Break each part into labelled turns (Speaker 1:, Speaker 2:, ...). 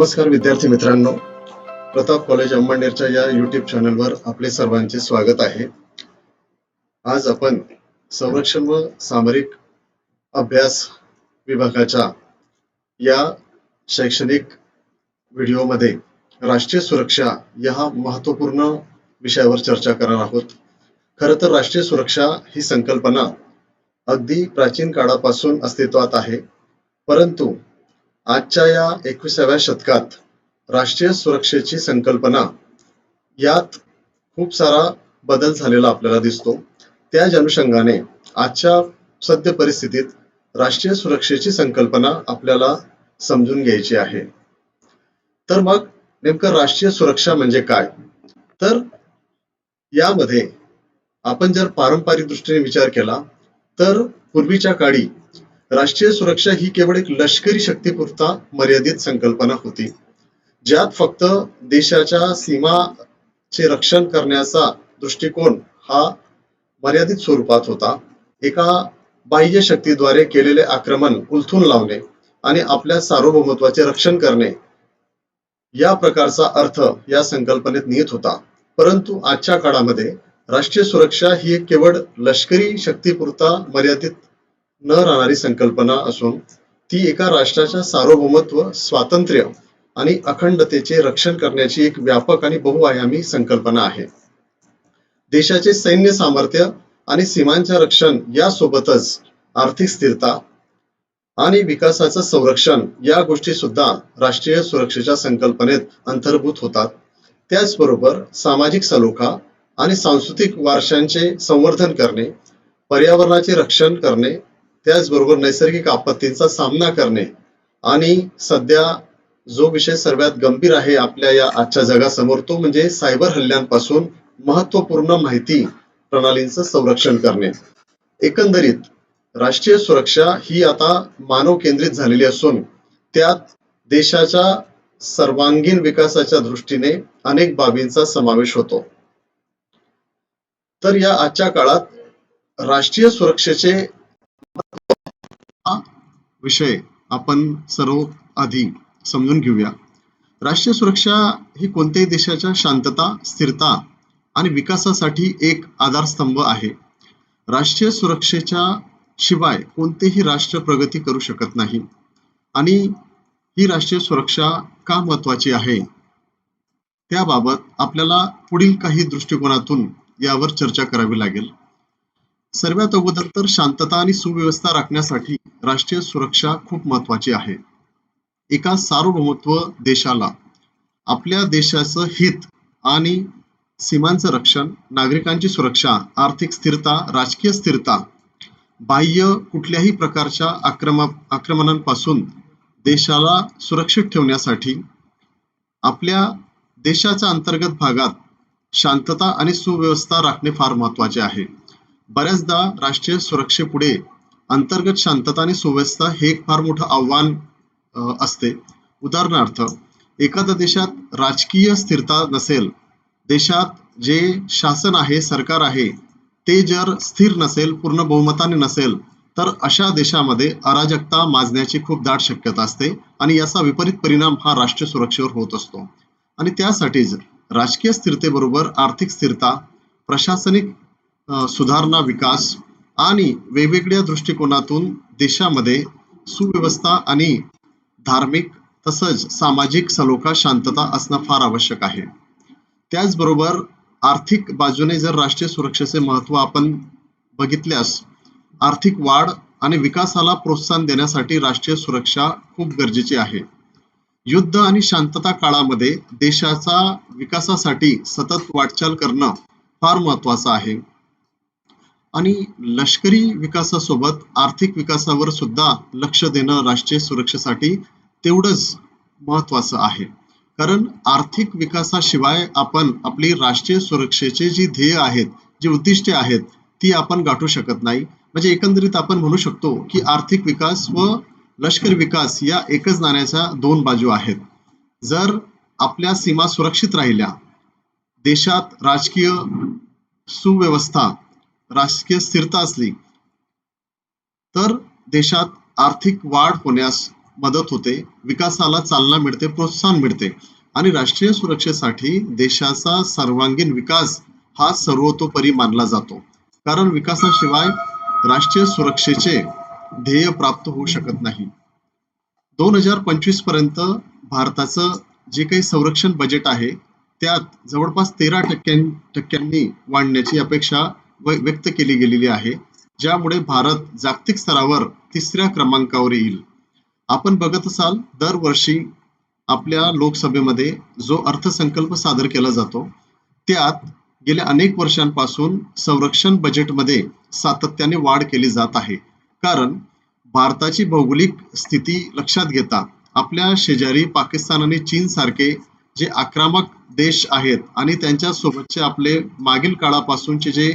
Speaker 1: नमस्कार विद्यार्थी मित्रांनो, प्रताप कॉलेज अंमळनेरच्या या YouTube चॅनलवर आपले सर्वांचे स्वागत आहे. आज आपण संरक्षण व सामरिक अभ्यास विभागाच्या या शैक्षणिक व्हिडिओमध्ये राष्ट्रीय सुरक्षा या महत्त्वपूर्ण विषयावर चर्चा करणार आहोत. खरं तर राष्ट्रीय सुरक्षा ही संकल्पना अगदी प्राचीन काळापासून अस्तित्वात आहे, परंतु आजच्या या 21व्या शतकात राष्ट्रीय सुरक्षेची संकल्पना यात खूप सारा बदल झालेला आपल्याला दिसतो. त्याच अनुषंगाने आजच्या सद्य परिस्थितीत राष्ट्रीय सुरक्षेची संकल्पना आपल्याला समजून घ्यायची आहे. तर मग नेमकं राष्ट्रीय सुरक्षा म्हणजे काय? तर यामध्ये आपण जर पारंपरिक दृष्टीने विचार केला तर पूर्वीच्या काळी राष्ट्रीय सुरक्षा ही केवळ एक लष्करी शक्तीपुरता मर्यादित संकल्पना होती, ज्यात फक्त देशाच्या सीमाचे रक्षण करण्याचा दृष्टिकोन हा मर्यादित स्वरूपात होता. एका बाह्य शक्तीद्वारे केलेले आक्रमण उलथून लावणे आणि आपल्या सार्वभौमत्वाचे रक्षण करणे या प्रकारचा अर्थ या संकल्पनेत निहित होता. परंतु आजच्या काळामध्ये राष्ट्रीय सुरक्षा ही केवळ लष्करी शक्तीपुरता मर्यादित न राहणारी संकल्पना असून ती एका राष्ट्राच्या सार्वभौमत्व, स्वातंत्र्य आणि अखंडतेचे रक्षण करण्याची एक व्यापक आणि बहुआयामी संकल्पना आहे. देशाचे सैन्य सामर्थ्य आणि सीमांचे रक्षण यासोबतच आर्थिक स्थिरता आणि विकासाचं संरक्षण या गोष्टी सुद्धा राष्ट्रीय सुरक्षेच्या संकल्पनेत अंतर्भूत होतात. त्याचबरोबर सामाजिक सलोखा आणि सांस्कृतिक वारशांचे संवर्धन करणे, पर्यावरणाचे रक्षण करणे, त्याचबरोबर नैसर्गिक आपत्तींचा सामना करणे आणि सध्या जो विषय सर्वात गंभीर आहे आपल्या या आजच्या जगासमोर तो म्हणजे सायबर हल्ल्यांपासून महत्त्वपूर्ण माहिती प्रणालींचं संरक्षण करणे. एकंदरीत राष्ट्रीय सुरक्षा ही आता मानव केंद्रित झालेली असून त्यात देशाच्या सर्वांगीण विकासाच्या दृष्टीने अनेक बाबींचा समावेश होतो. तर या आजच्या काळात राष्ट्रीय सुरक्षेचे विषय आपण सर्व आधी समजून घेऊया. राष्ट्रीय सुरक्षा ही कोणत्याही देशाच्या शांतता, स्थिरता आणि विकासासाठी एक आधारस्तंभ आहे. राष्ट्रीय सुरक्षेच्या शिवाय कोणतेही राष्ट्र प्रगती करू शकत नाही. आणि ही राष्ट्रीय सुरक्षा का महत्त्वाची आहे त्याबाबत आपल्याला पुढील काही दृष्टिकोनातून यावर चर्चा करावी लागेल. सर्वात अगोदर तर शांतता आणि सुव्यवस्था राखण्यासाठी राष्ट्रीय सुरक्षा खूप महत्त्वाची आहे. एका सार्वभौमत्व देशाला आपल्या देशाचं हित आणि सीमांचं रक्षण, नागरिकांची सुरक्षा, आर्थिक स्थिरता, राजकीय स्थिरता, बाह्य कुठल्याही प्रकारच्या आक्रमणांपासून देशाला सुरक्षित ठेवण्यासाठी आपल्या देशाच्या अंतर्गत भागात शांतता आणि सुव्यवस्था राखणे फार महत्त्वाचे आहे. बऱ्याचदा राष्ट्रीय सुरक्षेपुढे अंतर्गत शांतता आणि सुव्यवस्था हे एक फार मोठं आव्हान असते. उदाहरणार्थ, एखाद्या देशात राजकीय स्थिरता नसेल, देशात जे शासन आहे, सरकार आहे ते जर स्थिर नसेल, पूर्ण बहुमताने नसेल, तर अशा देशामध्ये अराजकता माजण्याची खूप दाट शक्यता असते आणि याचा विपरीत परिणाम हा राष्ट्रीय सुरक्षेवर होत असतो. आणि त्यासाठीच राजकीय स्थिरतेबरोबर आर्थिक स्थिरता, प्रशासनिक सुधारणा, विकास आणि वेगवेगळ्या दृष्टिकोनातून देशामध्ये सुव्यवस्था आणि धार्मिक तसंच सामाजिक सलोखा, शांतता असणं फार आवश्यक आहे. त्याचबरोबर आर्थिक बाजूने जर राष्ट्रीय सुरक्षेचे महत्त्व आपण बघितल्यास आर्थिक वाढ आणि विकासाला प्रोत्साहन देण्यासाठी राष्ट्रीय सुरक्षा खूप गरजेची आहे. युद्ध आणि शांतता काळामध्ये देशाचा विकासासाठी सतत वाटचाल करणं फार महत्त्वाचं आहे. आणि लष्करी विकासासोबत आर्थिक विकासावर सुद्धा लक्ष देणं राष्ट्रीय सुरक्षेसाठी तेवढंच महत्त्वाचं आहे. कारण आर्थिक विकासाशिवाय आपण आपली राष्ट्रीय सुरक्षेचे जी ध्येय आहेत, जी उद्दिष्टे आहेत ती आपण गाठू शकत नाही. म्हणजे एकंदरीत आपण म्हणू शकतो की आर्थिक विकास व लष्करी विकास या एकच नाण्याच्या दोन बाजू आहेत. जर आपल्या सीमा सुरक्षित राहिल्या, देशात राजकीय सुव्यवस्था, राजकीय स्थिरता असली तर देशात आर्थिक वाढ होण्यास मदत होते, विकासाला चालना मिळते, प्रोत्साहन मिळते आणि राष्ट्रीय सुरक्षेसाठी देशाचा सर्वांगीण विकास हा सर्वतोपरी मानला जातो. कारण विकासाशिवाय राष्ट्रीय सुरक्षेचे ध्येय प्राप्त होऊ शकत नाही. 2025 पर्यंत भारताचं जे काही संरक्षण बजेट आहे त्यात जवळपास 13% वाढण्याची अपेक्षा व्यक्त केली गेलेली आहे, ज्यामुळे भारत जागतिक स्तरावर 3ऱ्या क्रमांकावर येईल. आपण बघत असाल दरवर्षी आपल्या लोकसभेमध्ये जो अर्थसंकल्प सादर केला जातो त्यात गेल्या अनेक वर्षांपासून संरक्षण बजेटमध्ये सातत्याने वाढ केली जात आहे. कारण भारताची भौगोलिक स्थिती लक्षात घेता आपल्या शेजारी पाकिस्तान आणि चीन सारखे जे आक्रमक देश आहेत आणि त्यांच्या सोबतचे आपले मागील काळापासूनचे जे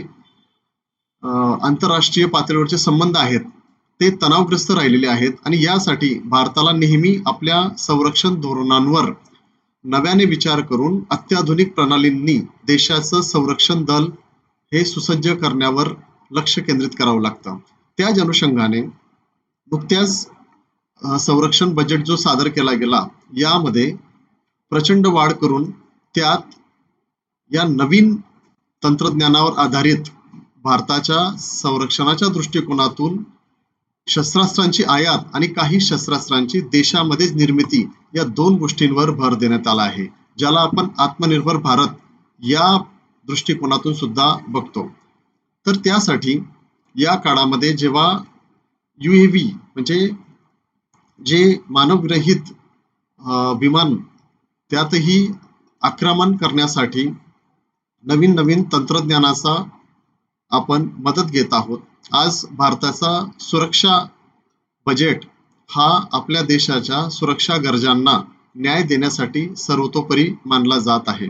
Speaker 1: आंतरराष्ट्रीय पातळीवरचे संबंध आहेत ते तणावग्रस्त राहिलेले आहेत आणि यासाठी भारताला नेहमी आपल्या संरक्षण धोरणांवर नव्याने विचार करून अत्याधुनिक प्रणालींनी देशाचं संरक्षण दल हे सुसज्ज करण्यावर लक्ष केंद्रित करावं लागतं. त्याच अनुषंगाने नुकत्याच संरक्षण बजेट जो सादर केला गेला यामध्ये प्रचंड वाढ करून त्यात या नवीन तंत्रज्ञानावर आधारित भारताच्या संरक्षणाच्या दृष्टिकोनातून शस्त्रास्त्रांची आयात आणि काही शस्त्रास्त्रांची देशामध्येच निर्मिती या 2 गोष्टींवर भर देण्यात आला आहे, ज्याला आपण आत्मनिर्भर भारत या दृष्टिकोनातून सुद्धा बघतो. तर त्यासाठी या काळामध्ये जेव्हा UAV म्हणजे जे मानवविरहित विमान त्यातही आक्रमण करण्यासाठी नवीन नवीन तंत्रज्ञानाचा आपण मदत घेत आहोत. आज भारताचा सुरक्षा बजेट हा आपल्या देशाच्या सुरक्षा गरजांना न्याय देण्यासाठी सर्वतोपरी मानला जात आहे.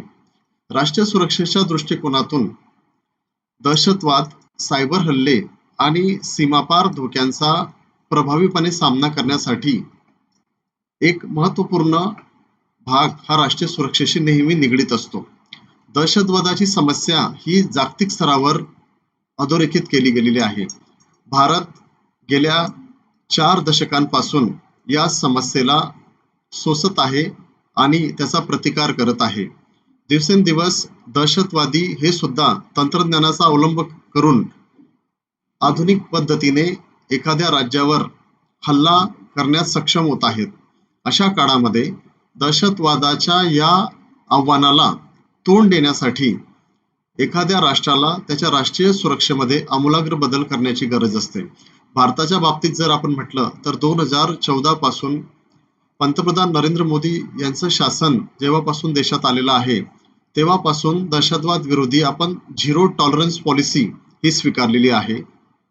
Speaker 1: राष्ट्रीय सुरक्षेच्या दृष्टिकोनातून दहशतवाद, सायबर हल्ले आणि सीमापार धोक्यांचा प्रभावीपणे सामना करण्यासाठी एक महत्त्वपूर्ण भाग हा राष्ट्रीय सुरक्षेशी नेहमी निगडीत असतो. दहशतवादाची समस्या ही जागतिक स्तरावर अधोरेखित केली गेलेली आहे. भारत गेल्या 4 दशकांपासून या समस्येला सोसत आहे आणि त्याचा प्रतिकार करत आहे. दिवसेंदिवस दहशतवादी हे सुद्धा तंत्रज्ञानाचा अवलंब करून आधुनिक पद्धतीने एखाद्या राज्यावर हल्ला करण्यास सक्षम होत आहेत. अशा काळामध्ये दहशतवादाच्या या आव्हानाला तोंड देण्यासाठी एखाद्या राष्ट्राला त्याच्या राष्ट्रीय सुरक्षेमध्ये आमूलाग्र बदल करण्याची गरज असते. भारताच्या बाबतीत जर आपण म्हटलं तर 2014 पासून पंतप्रधान नरेंद्र मोदी यांचं शासन जेव्हापासून देशात आलेलं आहे तेव्हापासून दहशतवाद विरोधी आपण 0 टॉलरन्स पॉलिसी ही स्वीकारलेली आहे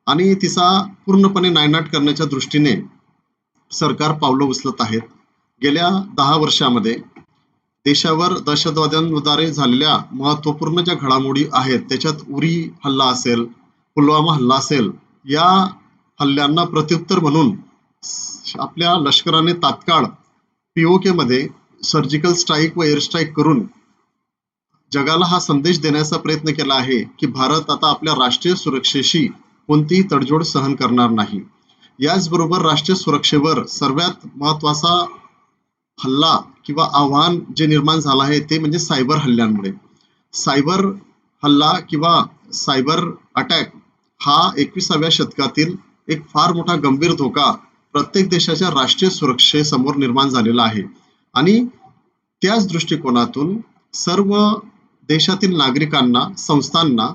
Speaker 1: आणि तिचा पूर्णपणे नायनाट करण्याच्या दृष्टीने सरकार पावलं उचलत आहेत. गेल्या 10 वर्षामध्ये देशावर दहशतवाद्यांद्वारे झालेल्या महत्त्वपूर्ण ज्या घडामोडी आहेत त्याच्यात उरी हल्ला असेल, पुलवामा हल्ला असेल, या हल्ल्यांना प्रत्युत्तर म्हणून आपल्या लष्कराने तात्काळ POK मध्ये सर्जिकल स्ट्राईक व एअर स्ट्राईक करून जगाला हा संदेश देण्याचा प्रयत्न केला आहे की भारत आता आपल्या राष्ट्रीय सुरक्षेशी कोणतीही तडजोड सहन करणार नाही. याचबरोबर राष्ट्रीय सुरक्षेवर सर्वात महत्त्वाचा हल्ला किंवा आव्हान जे निर्माण झालं आहे ते म्हणजे सायबर हल्ल्यांमुळे. सायबर हल्ला किंवा सायबर अटॅक हा 21व्या शतकातील एक फार मोठा गंभीर धोका प्रत्येक देशाच्या राष्ट्रीय सुरक्षेसमोर निर्माण झालेला आहे आणि त्याच दृष्टिकोनातून सर्व देशातील नागरिकांना, संस्थांना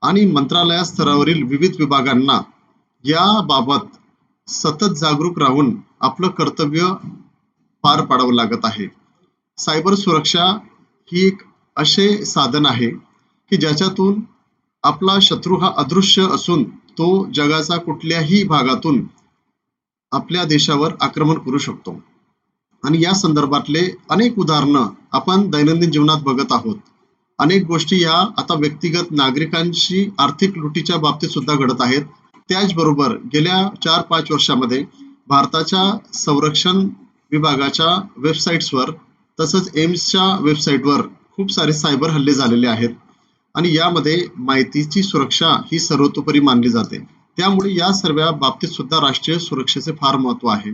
Speaker 1: आणि मंत्रालया स्तरावरील विविध विभागांना याबाबत सतत जागरूक राहून आपलं कर्तव्य पार पाडावं लागत आहे. सायबर सुरक्षा ही एक असे साधन आहे की ज्याच्यातून आपला शत्रू हा अदृश्य असून तो जगाचा कुठल्याही भागातून आपल्या देशावर आक्रमण करू शकतो आणि या संदर्भातले अनेक उदाहरणं आपण दैनंदिन जीवनात बघत आहोत. अनेक गोष्टी या आता व्यक्तिगत नागरिकांशी आर्थिक लुटीच्या बाबतीत सुद्धा घडत आहेत. त्याचबरोबर गेल्या 4-5 वर्षामध्ये भारताच्या संरक्षण विभागाच्या वेबसाईट्सवर तसंच एम्सच्या वेबसाईटवर खूप सारे सायबर हल्ले झालेले आहेत आणि यामध्ये माहितीची सुरक्षा ही सर्वतोपरी मानली जाते. त्यामुळे या सर्व बाबतीत सुद्धा राष्ट्रीय सुरक्षेचे फार महत्त्व आहे.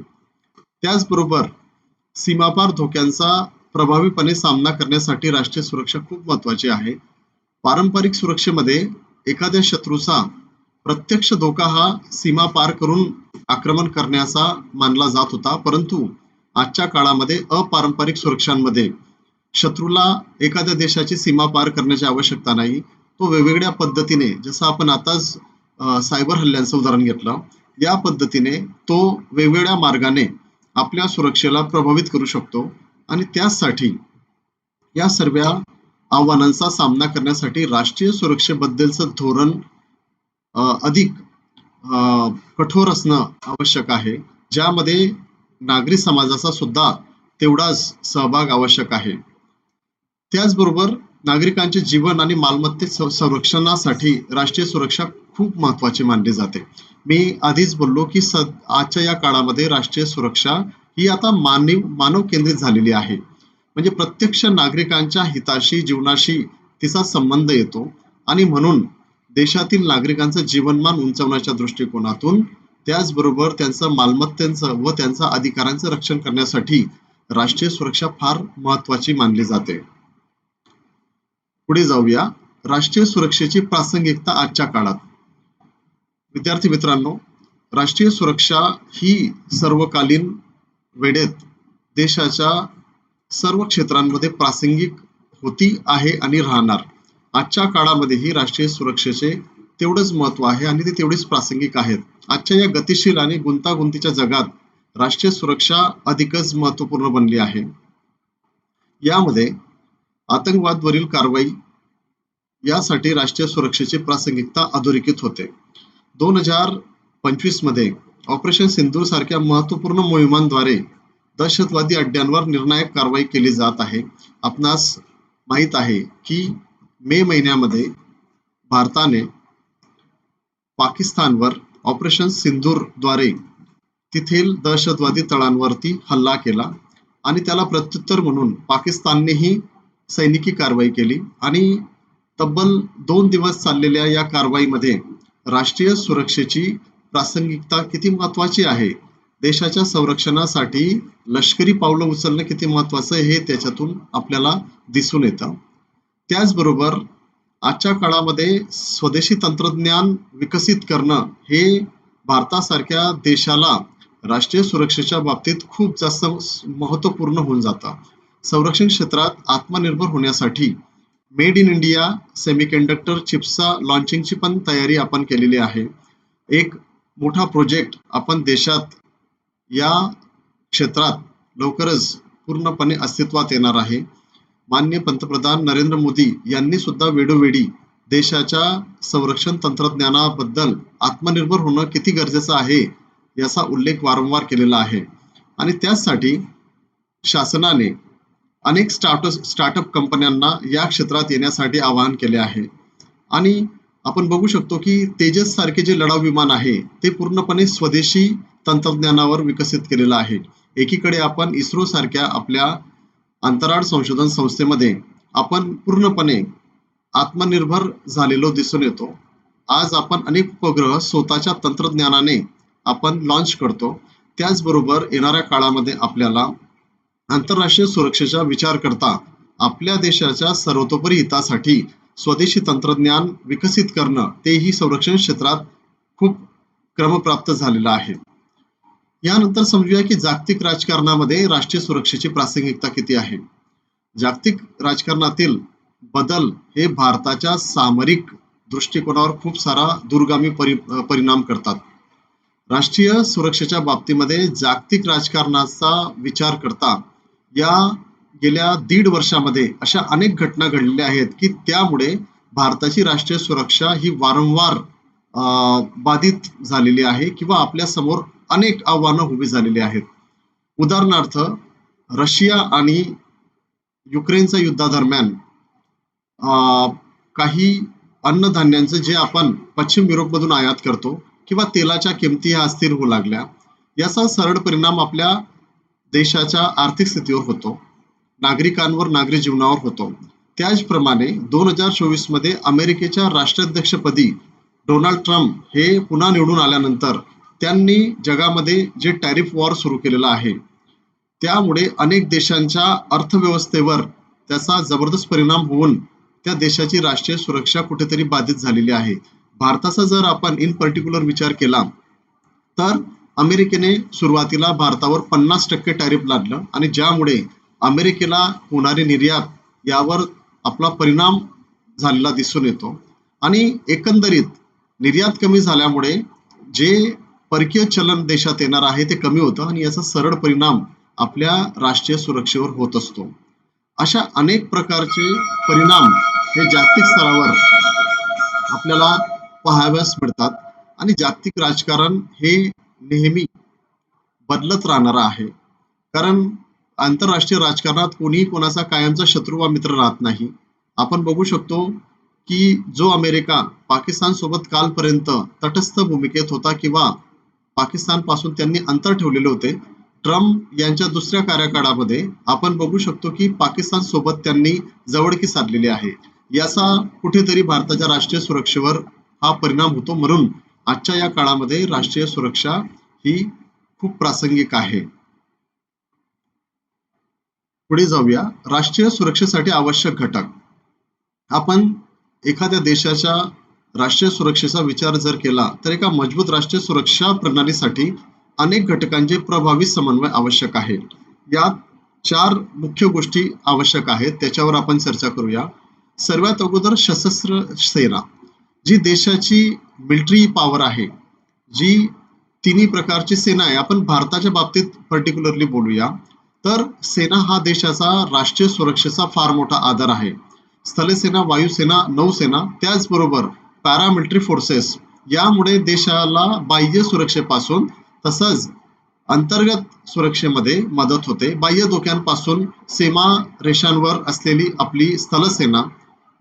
Speaker 1: त्याचबरोबर सीमापार धोक्यांचा प्रभावीपणे सामना करण्यासाठी राष्ट्रीय सुरक्षा खूप महत्वाची आहे. पारंपरिक सुरक्षेमध्ये एखाद्या शत्रूचा प्रत्यक्ष धोका हा सीमा पार करून आक्रमण करण्याचा मानला जात होता, परंतु आजच्या काळामध्ये अपारंपरिक सुरक्षांमध्ये शत्रूला एखाद्या देशाची सीमा पार करण्याची आवश्यकता नाही. तो वेगवेगळ्या पद्धतीने, जसं आपण आताच सायबर हल्ल्यांचं उदाहरण घेतलं, या पद्धतीने तो वेगवेगळ्या मार्गाने आपल्या सुरक्षेला प्रभावित करू शकतो. आणि त्यासाठी या सर्व आव्हानांचा सामना करण्यासाठी राष्ट्रीय सुरक्षेबद्दलचं धोरण अधिक कठोर असणं आवश्यक आहे, ज्यामध्ये नागरी समाजाचा सुद्धा तेवढाच सहभाग आवश्यक आहे. त्याचबरोबर नागरिकांचे जीवन आणि मालमत्ते संरक्षणासाठी राष्ट्रीय सुरक्षा खूप महत्वाची मानली जाते. मी आधीच बोललो की आजच्या या काळामध्ये राष्ट्रीय सुरक्षा ही आता मानव केंद्रित झालेली आहे. म्हणजे प्रत्यक्ष नागरिकांच्या हिताशी, जीवनाशी तिचा संबंध येतो आणि म्हणून देशातील नागरिकांचं जीवनमान उंचावण्याच्या दृष्टिकोनातून, त्याचबरोबर त्यांचं मालमत्तेचं व त्यांच्या अधिकारांचं रक्षण करण्यासाठी राष्ट्रीय सुरक्षा फार महत्वाची मानली जाते. पुढे जाऊया. राष्ट्रीय सुरक्षेची प्रासंगिकता आजच्या काळात. विद्यार्थी मित्रांनो, राष्ट्रीय सुरक्षा ही सर्वकालीन वेळेत देशाच्या सर्व क्षेत्रांमध्ये प्रासंगिक होती, आहे आणि राहणार. आजच्या काळामध्येही राष्ट्रीय सुरक्षेचे तेवढंच महत्व आहे आणि ते तेवढीच प्रासंगिक आहेत. आजच्या या गतिशील आणि गुंतागुंतीच्या जगात राष्ट्रीय सुरक्षा अधिकच महत्वपूर्ण बनली आहे. यामध्ये आतंकवादावरील कारवाई यासाठी राष्ट्रीय सुरक्षेची प्रासंगिकता अधोरेखित होते. 2025 मध्ये ऑपरेशन सिंदूर सारख्या महत्वपूर्ण मोहिमांद्वारे दहशतवादी अड्ड्यांवर निर्णायक कारवाई केली जात आहे. आपणास माहित आहे की मे महिन्यामध्ये भारताने पाकिस्तानवर ऑपरेशन सिंदूर द्वारे तेथील दहशतवादी तळांवरती हल्ला केला आणि त्याला प्रत्युत्तर म्हणून पाकिस्ताननेही सैनिकी कारवाई केली. आणि तब्बल 2 दिवस चाललेल्या या कारवाईमध्ये राष्ट्रीय सुरक्षेची प्रासंगिकता किती महत्वाची आहे, देशाच्या संरक्षणासाठी लष्करी पावलं उचलणं किती महत्वाचं आहे, हे त्याच्यातून आपल्याला दिसून येतं. त्याचबरोबर आजच्या काळामध्ये स्वदेशी तंत्रज्ञान विकसित करणं हे भारतासारख्या देशाला राष्ट्रीय सुरक्षेच्या बाबतीत खूप जास्त महत्वपूर्ण होऊन जातं. संरक्षण क्षेत्रात आत्मनिर्भर होण्यासाठी मेड इन इंडिया सेमीकंडक्टर चिप्सचा लॉन्चिंगची पण तयारी आपण केलेली आहे. एक मोठा प्रोजेक्ट आपण देशात या क्षेत्रात लवकरच पूर्णपणे अस्तित्वात येणार आहे. माननीय पंतप्रधान नरेंद्र मोदी यांनी सुद्धा वेळोवेळी देशाच्या संरक्षण तंत्रज्ञानाबद्दल आत्मनिर्भर होणं किती गरजेचं आहे याचा उल्लेख वारंवार केलेला आहे. आणि त्यासाठी शासनाने अनेक स्टार्टअप कंपन्यांना या क्षेत्रात येण्यासाठी आवाहन केले आहे. आणि आपण बघू शकतो की तेजस सारखे जे लढाऊ विमान आहे ते पूर्णपणे स्वदेशी तंत्रज्ञानावर विकसित केलेलं आहे. एकीकडे आपण इस्रो सारख्या आपल्या अंतराळ संशोधन संस्थेमध्ये आपण पूर्णपणे आत्मनिर्भर झालेलो दिसून येतो. आज आपण अनेक उपग्रह स्वतःच्या तंत्रज्ञानाने आपण लॉन्च करतो. त्याचबरोबर येणाऱ्या काळामध्ये आपल्याला आंतरराष्ट्रीय सुरक्षेचा विचार करता आपल्या देशाच्या सर्वतोपरी हितासाठी स्वदेशी तंत्रज्ञान विकसित करणं तेही संरक्षण क्षेत्रात खूप क्रमप्राप्त झालेलं आहे. यानंतर समजूया की जागतिक राजकारणामध्ये राष्ट्रीय सुरक्षेची प्रासंगिकता किती आहे. जागतिक राजकारणातील बदल हे भारताच्या सामरिक दृष्टिकोनावर खूप सारा दूरगामी परिणाम करतात. राष्ट्रीय सुरक्षेच्या बाबतीमध्ये जागतिक राजकारणाचा विचार करता या गेल्या 1.5 वर्षामध्ये अशा अनेक घटना घडलेल्या आहेत की त्यामुळे भारताची राष्ट्रीय सुरक्षा ही वारंवार बाधित झालेली आहे किंवा आपल्या समोर अनेक आव्हानं उभी झालेली आहेत. उदाहरणार्थ, रशिया आणि युक्रेनच्या युद्धादरम्यान काही अन्नधान्यांचं जे आपण पश्चिम युरोपमधून आयात करतो किंवा तेलाच्या किमती ह्या अस्थिर होऊ लागल्या, याचा सरळ परिणाम आपल्या देशाच्या आर्थिक स्थितीवर होतो, नागरिकांवर, नागरी जीवनावर होतो. त्याचप्रमाणे 2024 मध्ये अमेरिकेच्या राष्ट्राध्यक्षपदी डोनाल्ड ट्रम्प हे पुन्हा निवडून आल्यानंतर त्यांनी जगामध्ये जे टॅरिफ वॉर सुरू केलेलं आहे त्यामुळे अनेक देशांच्या अर्थव्यवस्थेवर त्याचा जबरदस्त परिणाम होऊन त्या देशाची राष्ट्रीय सुरक्षा कुठेतरी बाधित झालेली आहे. भारताचा जर आपण इन पर्टिक्युलर विचार केला तर अमेरिकेने सुरुवातीला भारतावर 50% टॅरिफ लादलं आणि ज्यामुळे अमेरिकेला होणारी निर्यात यावर आपला परिणाम झालेला दिसून येतो आणि एकंदरीत निर्यात कमी झाल्यामुळे जे परकीय चलन देशात येणार आहे ते कमी होतं आणि याचा सरळ परिणाम आपल्या राष्ट्रीय सुरक्षेवर होत असतो. अशा अनेक प्रकारचे परिणाम हे जागतिक स्तरावर आपल्याला पाहाव्यास मिळतात आणि जागतिक राजकारण हे नेहमी बदलत राहणार आहे. कारण आंतरराष्ट्रीय राजकारणात कोणीही कोणाचा कायमचा शत्रू वा मित्र राहत नाही. आपण बघू शकतो की जो अमेरिका पाकिस्तान सोबत कालपर्यंत तटस्थ भूमिकेत होता किंवा पाकिस्तान पासून त्यांनी अंतर ठेवलेले होते, ट्रम्प यांच्या दुसऱ्या कार्यकाळामध्ये आपण बघू शकतो की पाकिस्तान सोबत त्यांनी जवळकी साधलेली आहे. याचा कुठेतरी भारताच्या राष्ट्रीय सुरक्षेवर हा परिणाम होतो. म्हणून आजच्या या काळामध्ये राष्ट्रीय सुरक्षा ही खूप प्रासंगिक आहे. पुढे जाऊया. राष्ट्रीय सुरक्षेसाठी आवश्यक घटक. आपण एखाद्या देशाच्या राष्ट्रीय सुरक्षेचा विचार जर केला तर एका मजबूत राष्ट्रीय सुरक्षा प्रणालीसाठी अनेक घटकांचे प्रभावी समन्वय आवश्यक आहे. यात 4 मुख्य गोष्टी आवश्यक आहेत, त्याच्यावर आपण चर्चा करूया. सर्वात अगोदर सशस्त्र सेना, जी देशाची मिलिटरी पॉवर आहे, जी तिन्ही प्रकारची सेना आहे. आपण भारताच्या बाबतीत पर्टिक्युलरली बोलूया तर सेना हा देशाचा राष्ट्रीय सुरक्षेचा फार मोठा आधार आहे. स्थलसेना, वायुसेना, नौसेना, त्याचबरोबर पॅरामिलिटरी फोर्सेस यामुळे देशाला बाह्य सुरक्षेपासून तसंच अंतर्गत सुरक्षेमध्ये मदत होते. बाह्य धोक्यांपासून सीमा रेषांवर असलेली आपली स्थलसेना,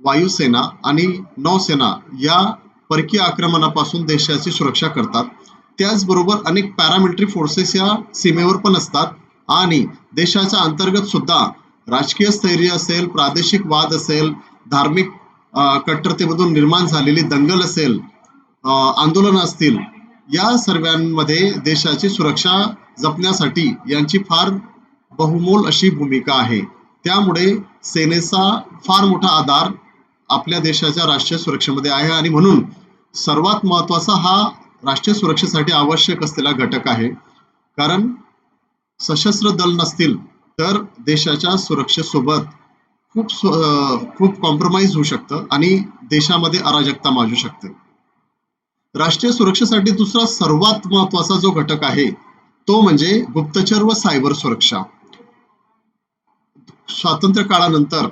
Speaker 1: वायुसेना आणि नौसेना या परकीय आक्रमणापासून देशाची सुरक्षा करतात. त्याचबरोबर अनेक पॅरामिलिटरी फोर्सेस या सीमेवर पण असतात आणि देशाच्या अंतर्गत सुद्धा राजकीय स्थैर्य असेल, प्रादेशिक वाद असेल, धार्मिक कट्टरतेमधून निर्माण झालेली दंगल असेल, आंदोलन असतील, या सर्वांमध्ये देशाची सुरक्षा जपण्यासाठी यांची फार बहुमोल अशी भूमिका आहे. त्यामुळे सेनेचा फार मोठा आधार आपल्या देशाच्या राष्ट्रीय सुरक्षेमध्ये आहे आणि म्हणून सर्वात महत्त्वाचा हा राष्ट्रीय सुरक्षेसाठी आवश्यक असलेला घटक आहे. कारण सशस्त्र दल नसतील तर देशाच्या सुरक्षेसोबत खूप कॉम्प्रोमाइज होऊ शकतं आणि देशामध्ये अराजकता माजू शकते. राष्ट्रीय सुरक्षेसाठी दुसरा सर्वात महत्त्वाचा जो घटक आहे तो म्हणजे गुप्तचर व सायबर सुरक्षा. स्वातंत्र्य काळानंतर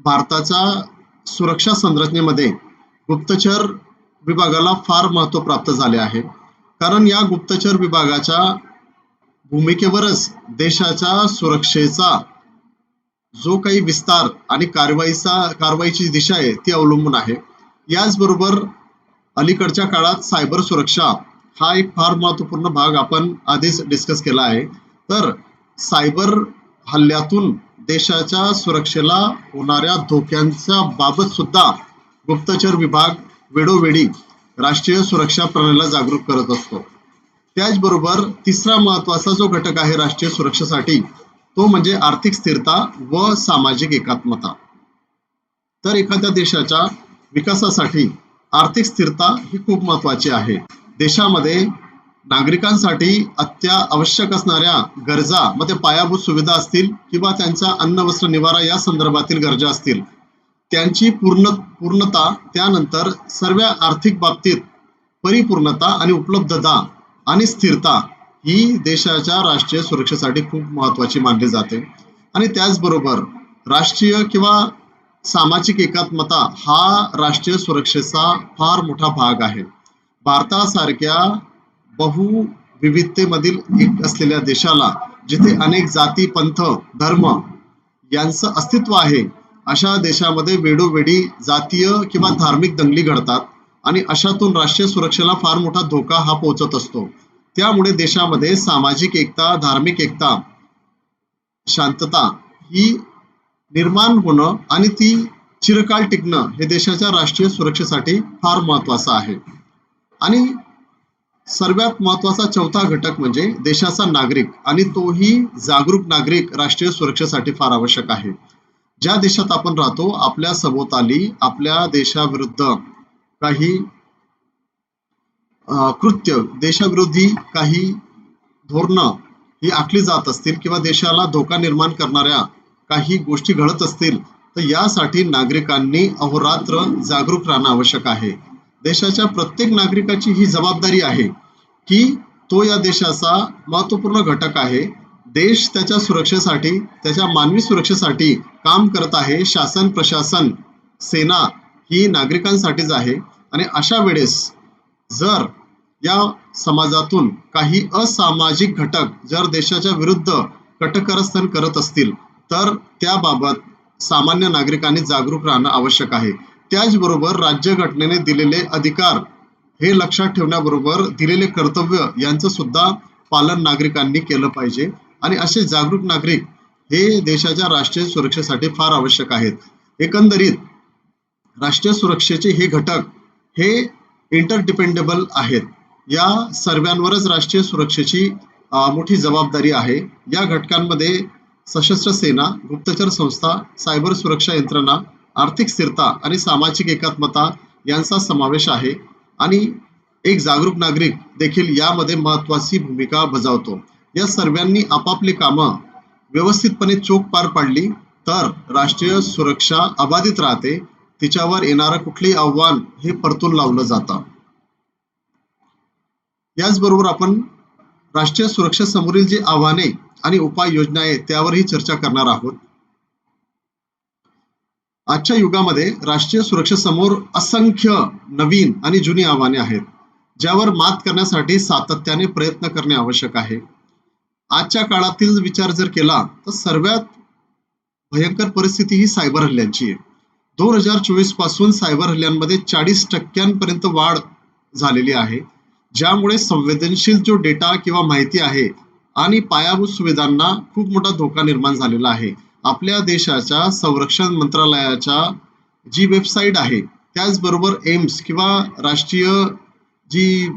Speaker 1: भारताच्या सुरक्षा संरचनेमध्ये गुप्तचर विभागाला फार महत्त्व प्राप्त झाले आहे. कारण या गुप्तचर विभागाच्या भूमिकेवरच देशाच्या सुरक्षेचा जो काही विस्तार आणि कारवाईची दिशा आहे ती अवलंबून आहे. याचबरोबर अलीकडच्या काळात सायबर सुरक्षा हा एक फार महत्त्वपूर्ण भाग आपण आधीच डिस्कस केला आहे. तर सायबर हल्ल्यातून देशाच्या सुरक्षेला होणाऱ्या धोक्यांच्या बाबत सुद्धा गुप्तचर विभाग वेळोवेळी राष्ट्रीय सुरक्षा प्रणालीला जागरूक करत असतो. त्याचबरोबर तिसरा महत्त्वाचा जो घटक आहे राष्ट्रीय सुरक्षेसाठी तो म्हणजे आर्थिक स्थिरता व सामाजिक एकात्मता. तर एखाद्या देशाच्या विकासासाठी आर्थिक स्थिरता ही खूप महत्त्वाची आहे. देशामध्ये नागरिकांसाठी आवश्यक असणाऱ्या गरजा, मग ते पायाभूत सुविधा असतील किंवा त्यांचा अन्न वस्त्र निवारा या संदर्भातील गरजा असतील, त्यांची पूर्णता, त्यानंतर सर्व आर्थिक बाबतीत परिपूर्णता आणि उपलब्धता आणि स्थिरता ही देशाच्या राष्ट्रीय सुरक्षेसाठी खूप महत्त्वाची मानली जाते. आणि त्याचबरोबर राष्ट्रीय किंवा सामाजिक एकात्मता हा राष्ट्रीय सुरक्षेचा फार मोठा भाग आहे. भारतासारख्या बहुविविधतेमधील एक असलेल्या देशाला जिथे अनेक जाती, पंथ, धर्म यांचं अस्तित्व आहे, अशा देशामध्ये वेळोवेळी जातीय किंवा धार्मिक दंगली घडतात आणि अशातून राष्ट्रीय सुरक्षेला फार मोठा धोका हा पोहोचत असतो. त्यामुळे देशामध्ये सामाजिक एकता, धार्मिक एकता, शांतता ही निर्माण होणं आणि ती चिरकाल टिकणं हे देशाच्या राष्ट्रीय सुरक्षेसाठी फार महत्त्वाचं आहे. आणि सर्वात महत्वाचा चौथा घटक म्हणजे देशाचा नागरिक आणि तोही जागरूक नागरिक राष्ट्रीय सुरक्षेसाठी फार आवश्यक आहे. ज्या देशात आपण राहतो आपल्या सभोवताली आपल्या देशाविरुद्ध काही कृत्य देशाविरोधी काही धोरणं ही आखली जात असतील किंवा देशाला धोका निर्माण करणाऱ्या काही गोष्टी घडत असतील तर यासाठी नागरिकांनी अहोरात्र जागरूक राहणं आवश्यक आहे. देशाच्या प्रत्येक नागरिकाची ही जबाबदारी आहे की तो या देशाचा महत्वपूर्ण घटक आहे. देश त्याच्या सुरक्षेसाठी त्याच्या मानवी सुरक्षेसाठी काम करत आहे. शासन प्रशासन सेना ही नागरिकांसाठीच आहे आणि अशा वेळेस जर या समाजातून काही असामाजिक घटक जर देशाच्या विरुद्ध कटकारस्थान करत असतील तर त्याबाबत सामान्य नागरिकांनी जागरूक राहणं आवश्यक आहे. त्याचबरोबर राज्यघटनेने दिलेले अधिकार हे लक्षात ठेवण्याबरोबर दिलेले कर्तव्य यांचं सुद्धा पालन नागरिकांनी केलं पाहिजे आणि असे जागरूक नागरिक हे देशाच्या राष्ट्रीय सुरक्षेसाठी फार आवश्यक आहेत. एकंदरीत राष्ट्रीय सुरक्षेचे हे घटक हे इंटरडिपेंडेबल आहेत. या सर्वांवरच राष्ट्रीय सुरक्षेची मोठी जबाबदारी आहे. या घटकांमध्ये सशस्त्र सेना, गुप्तचर संस्था, सायबर सुरक्षा यंत्रणा, आर्थिक स्थिरता आणि सामाजिक एकात्मता यांचा समावेश आहे आणि एक जागरूक नागरिक देखील यामध्ये महत्वाची भूमिका बजावतो. या सर्वांनी आपापली कामं व्यवस्थितपणे चोख पार पाडली तर राष्ट्रीय सुरक्षा अबाधित राहते. तिच्यावर येणारं कुठलंही आव्हान हे परतून लावलं जातं. याचबरोबर आपण राष्ट्रीय सुरक्षेसमोरील जी आव्हाने आणि उपाययोजना आहेत त्यावरही चर्चा करणार आहोत. आजच्या युगामध्ये राष्ट्रीय सुरक्षेसमोर असंख्य नवीन आणि जुनी आव्हाने आहेत ज्यावर मात करण्यासाठी सातत्याने प्रयत्न करणे आवश्यक आहे. आजच्या काळातील विचार जर केला तर सर्वात भयंकर परिस्थिती ही सायबर हल्ल्यांची आहे. 2024 पासून सायबर हल्ल्यांमध्ये 40% वाढ झालेली आहे ज्यामुळे संवेदनशील जो डेटा किंवा माहिती आहे आणि पायाभूत सुविधांना खूप मोठा धोका निर्माण झालेला आहे. आपल्या देशाच्या संरक्षण मंत्रालयाच्या जी वेबसाईट आहे त्याचबरोबर एम्स किंवा राष्ट्रीय जी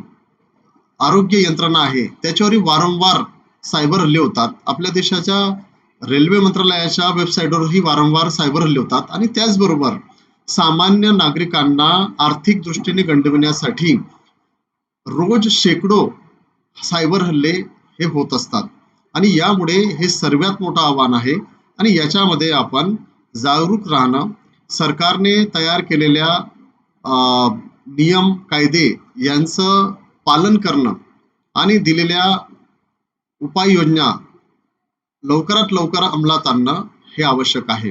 Speaker 1: आरोग्य यंत्रणा आहे त्याच्यावरही वारंवार सायबर हल्ले होतात. आपल्या देशाच्या रेल्वे मंत्रालयाच्या वेबसाईटवरही वारंवार सायबर हल्ले होतात आणि त्याचबरोबर सामान्य नागरिकांना आर्थिक दृष्टीने गंडविण्यासाठी रोज शेकडो सायबर हल्ले हे होत असतात आणि यामुळे हे सर्वात मोठं आव्हान आहे आणि याच्यामध्ये आपण जागरूक राहणं, सरकारने तयार केलेल्या नियम कायदे यांचं पालन करणं आणि दिलेल्या उपाययोजना लवकरात लवकर अंमलात आणणं हे आवश्यक आहे.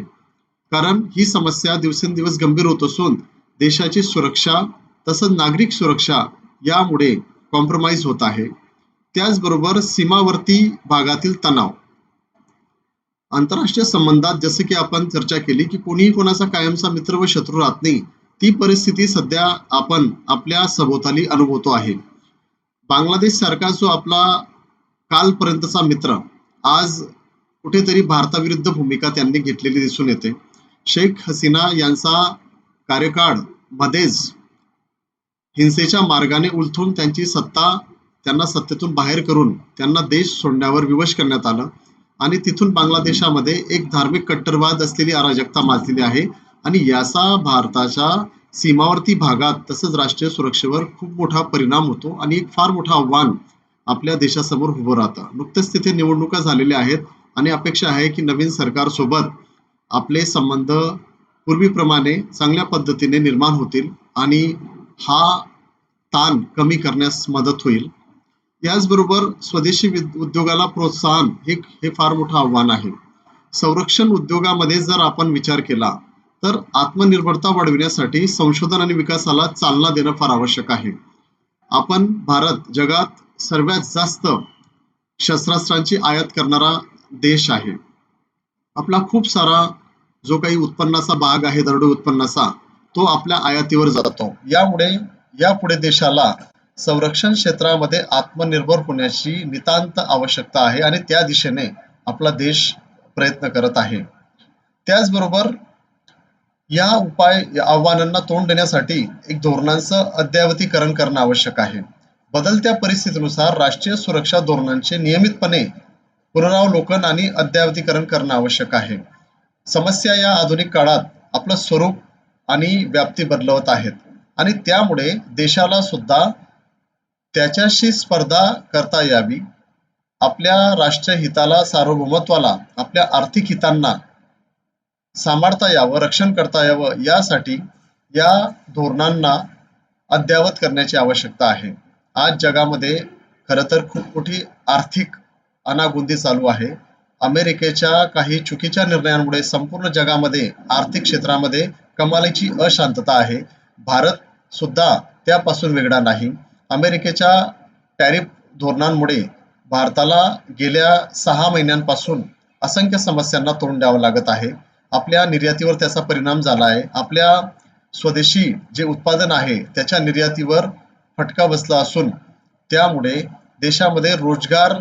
Speaker 1: कारण ही समस्या दिवसेंदिवस गंभीर होत असून देशाची सुरक्षा तसंच नागरिक सुरक्षा यामुळे कॉम्प्रोमाइज होत आहे. त्याचबरोबर सीमावर्ती भागातील तणाव, आंतरराष्ट्रीय संबंधात जसे की आपण चर्चा केली की कोणीही कोणाचा कायमचा मित्र व शत्रू राहत नाही, ती परिस्थिती सध्या आपण आपल्या सभोवताली अनुभवतो आहे. बांगलादेश सारखा जो आपला कालपर्यंतचा मित्र आज कुठेतरी भारताविरुद्ध भूमिका त्यांनी घेतलेली दिसून येते. शेख हसीना यांचा कार्यकाळ मध्येच हिंसेच्या मार्गाने उलथून त्यांना सत्तेतून बाहेर करून त्यांना देश सोडण्यावर विवश करण्यात आलं आणि तिथून बांगलादेशामध्ये एक धार्मिक कट्टरवाद असलेली अराजकता माजलेली आहे आणि याचा भारताच्या सीमावर्ती भागात तसंच राष्ट्रीय सुरक्षेवर खूप मोठा परिणाम होतो आणि एक फार मोठं आव्हान आपल्या देशासमोर उभं राहतं. नुकतेच तिथे निवडणुका झालेल्या आहेत आणि अपेक्षा आहे की नवीन सरकारसोबत आपले संबंध पूर्वीप्रमाणे चांगल्या पद्धतीने निर्माण होतील आणि हा ताण कमी करण्यास मदत होईल. याचबरोबर स्वदेशी उद्योगाला प्रोत्साहन हे फार मोठं आव्हान आहे. संरक्षण उद्योगामध्ये जर आपण विचार केला तर आत्मनिर्भरता वाढविण्यासाठी संशोधन आणि विकासाला चालना देणं फार आवश्यक आहे. भारत जगात सर्वात जास्त शस्त्रास्त्रांची आयात करणारा देश आहे. आपला खूप सारा जो काही उत्पन्नाचा भाग आहे दरडोई उत्पन्नाचा तो आपल्या आयातीवर जातो. यामुळे यापुढे देशाला संरक्षण क्षेत्रामध्ये आत्मनिर्भर होण्याची नितांत आवश्यकता आहे आणि त्या दिशेने आपला देश प्रयत्न करत आहे. त्याचबरोबर या आव्हानांना तोंड देण्यासाठी एक धोरणांचं अद्ययावतीकरण करणं आवश्यक आहे. बदलत्या परिस्थितीनुसार राष्ट्रीय सुरक्षा धोरणांचे नियमितपणे पुनरावलोकन आणि अद्ययावतीकरण करणं आवश्यक आहे. समस्या या आधुनिक काळात आपलं स्वरूप आणि व्याप्ती बदलवत आहेत आणि त्यामुळे देशाला सुद्धा त्याच्याशी स्पर्धा करता यावी, आपल्या राष्ट्रीय हिताला, सार्वभौमत्वाला, आपल्या आर्थिक हितांना सांभाळता यावं, रक्षण करता यावं, यासाठी या धोरणांना अद्ययावत करण्याची आवश्यकता आहे. आज जगामध्ये खरं तर खूप मोठी आर्थिक अनागोंदी चालू आहे. अमेरिकेच्या काही चुकीच्या निर्णयांमुळे संपूर्ण जगामध्ये आर्थिक क्षेत्रामध्ये कमालीची अशांतता आहे. भारत सुद्धा त्यापासून वेगळा नाही. अमेरिकेच्या टॅरिफ धोरणांमुळे भारताला गेल्या 6 महिन्यांपासून असंख्य समस्यांना तोंड द्यावं लागत आहे. आपल्या निर्यातीवर त्याचा परिणाम झाला आहे. आपल्या स्वदेशी जे उत्पादन आहे त्याच्या निर्यातीवर फटका बसला असून त्यामुळे देशामध्ये रोजगार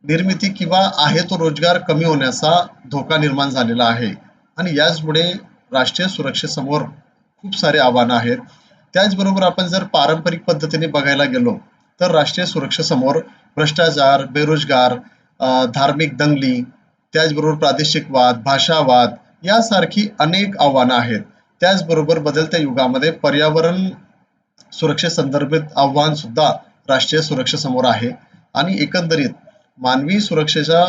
Speaker 1: निर्मिती किंवा आहे तो रोजगार कमी होण्याचा धोका निर्माण झालेला आहे आणि याचमुळे राष्ट्रीय सुरक्षेसमोर खूप सारे आव्हानं आहेत. त्याचबरोबर आपण जर पारंपरिक पद्धतीने बघायला गेलो तर राष्ट्रीय सुरक्षेसमोर भ्रष्टाचार, बेरोजगार, धार्मिक दंगली, त्याचबरोबर प्रादेशिक वाद, भाषावाद यासारखी अनेक आव्हानं आहेत. त्याचबरोबर बदलत्या युगामध्ये पर्यावरण सुरक्षेसंदर्भित आव्हान सुद्धा राष्ट्रीय सुरक्षेसमोर आहे आणि एकंदरीत मानवी सुरक्षेचा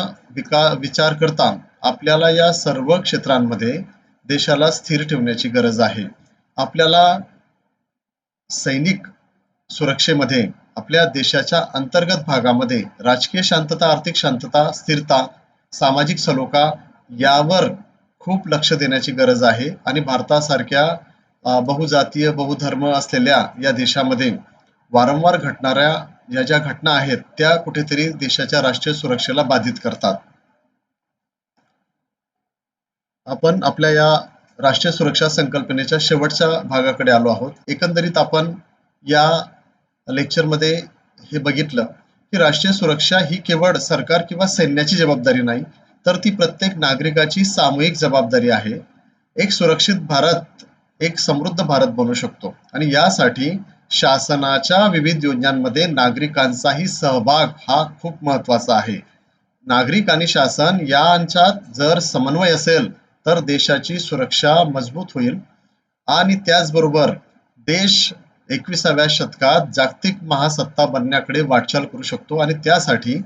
Speaker 1: विचार करता आपल्याला या सर्व क्षेत्रांमध्ये देशाला स्थिर ठेवण्याची गरज आहे. आपल्याला सैनिक सुरक्षेमध्ये आपल्या देशाच्या अंतर्गत भागामध्ये राजकीय शांतता, आर्थिक शांतता, स्थिरता, सामाजिक सलोखा यावर खूप लक्ष देण्याची गरज आहे आणि भारतासारख्या बहुजातीय, बहुधर्म असलेल्या या देशामध्ये वारंवार घडणाऱ्या या ज्या घटना आहेत त्या कुठेतरी देशाच्या राष्ट्रीय सुरक्षेला बाधित करतात. आपण आपल्या या राष्ट्रीय सुरक्षा संकल्पनेच्या शेवटच्या भागाकडे आलो आहोत. एकंदरीत आपण या लेक्चरमध्ये हे बघितलं की राष्ट्रीय सुरक्षा ही केवळ सरकार किंवा सैन्याची जबाबदारी नाही, तर ती प्रत्येक नागरिकाची सामूहिक जबाबदारी आहे. एक सुरक्षित भारत एक समृद्ध भारत बनू शकतो आणि यासाठी शासनाच्या विविध योजनांमध्ये नागरिकांचाही सहभाग हा खूप महत्वाचा आहे. नागरिक आणि शासन यांच्यात जर समन्वय असेल तर देशाची सुरक्षा मजबूत होईल आणि त्याचबरोबर देश 21व्या शतकात जागतिक महासत्ता बनण्याकडे वाटचाल करू शकतो आणि त्यासाठी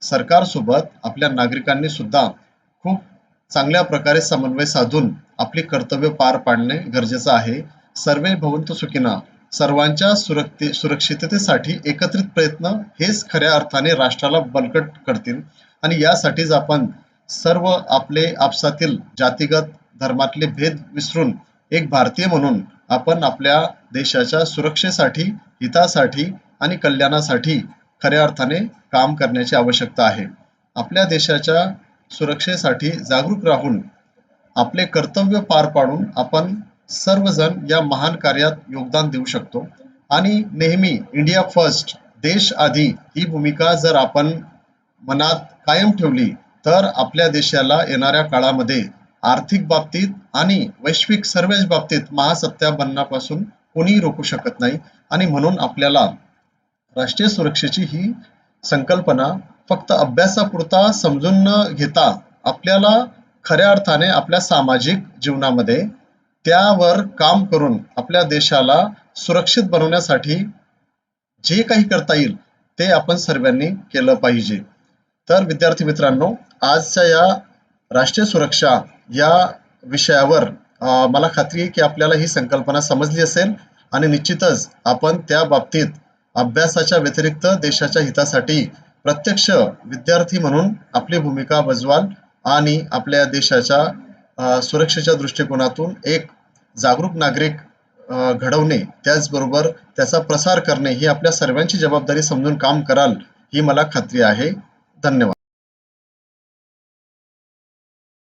Speaker 1: सरकारसोबत आपल्या नागरिकांनी सुद्धा खूप चांगल्या प्रकारे समन्वय साधून आपली कर्तव्य पार पाडणे गरजेचं आहे. सर्वे भवन्तु सुखिनः. सर्वांच्या सुरक्षिततेसाठी एकत्रित प्रयत्न हेच खऱ्या अर्थाने राष्ट्राला बळकट करतील आणि यासाठीच आपण सर्व आपले आपसातील जातीगत धर्मातले भेद विसरून एक भारतीय म्हणून आपण आपल्या देशाच्या सुरक्षेसाठी, हितासाठी आणि कल्याणासाठी खऱ्या अर्थाने काम करण्याची आवश्यकता आहे. आपल्या देशाच्या सुरक्षेसाठी जागरूक राहून आपले कर्तव्य पार पाडून आपण सर्वजण या महान कार्यात योगदान देऊ शकतो आणि नेहमी इंडिया फर्स्ट, देश आधी ही भूमिका जर आपण मनात कायम ठेवली तर आपल्या देशाला येणाऱ्या काळामध्ये आर्थिक बाबतीत आणि वैश्विक सर्वच बाबतीत महासत्ता बनण्यापासून कोणीही रोखू शकत नाही आणि म्हणून आपल्याला राष्ट्रीय सुरक्षेची ही संकल्पना फक्त अभ्यासापुरता समजून न घेता आपल्याला खऱ्या अर्थाने आपल्या सामाजिक जीवनामध्ये त्यावर काम करून आपल्या देशाला सुरक्षित बनवण्यासाठी जे काही करता येईल ते आपण सर्वांनी केलं पाहिजे. तर विद्यार्थी मित्रांनो, आजच्या या राष्ट्रीय सुरक्षा या विषयावर मला खात्री आहे की आपल्याला ही संकल्पना समजली असेल आणि निश्चितच आपण त्या बाबतीत अभ्यासाच्या व्यतिरिक्त देशाच्या हितासाठी प्रत्यक्ष विद्यार्थी म्हणून आपली भूमिका बजवाल आणि आपल्या देशाच्या सुरक्षेच्या दृष्टिकोनातून एक जागरूक नागरिक घडवणे, त्याचबरोबर त्याचा प्रसार करणे ही आपल्या सर्वांची जबाबदारी समजून काम कराल ही मला खात्री आहे. धन्यवाद.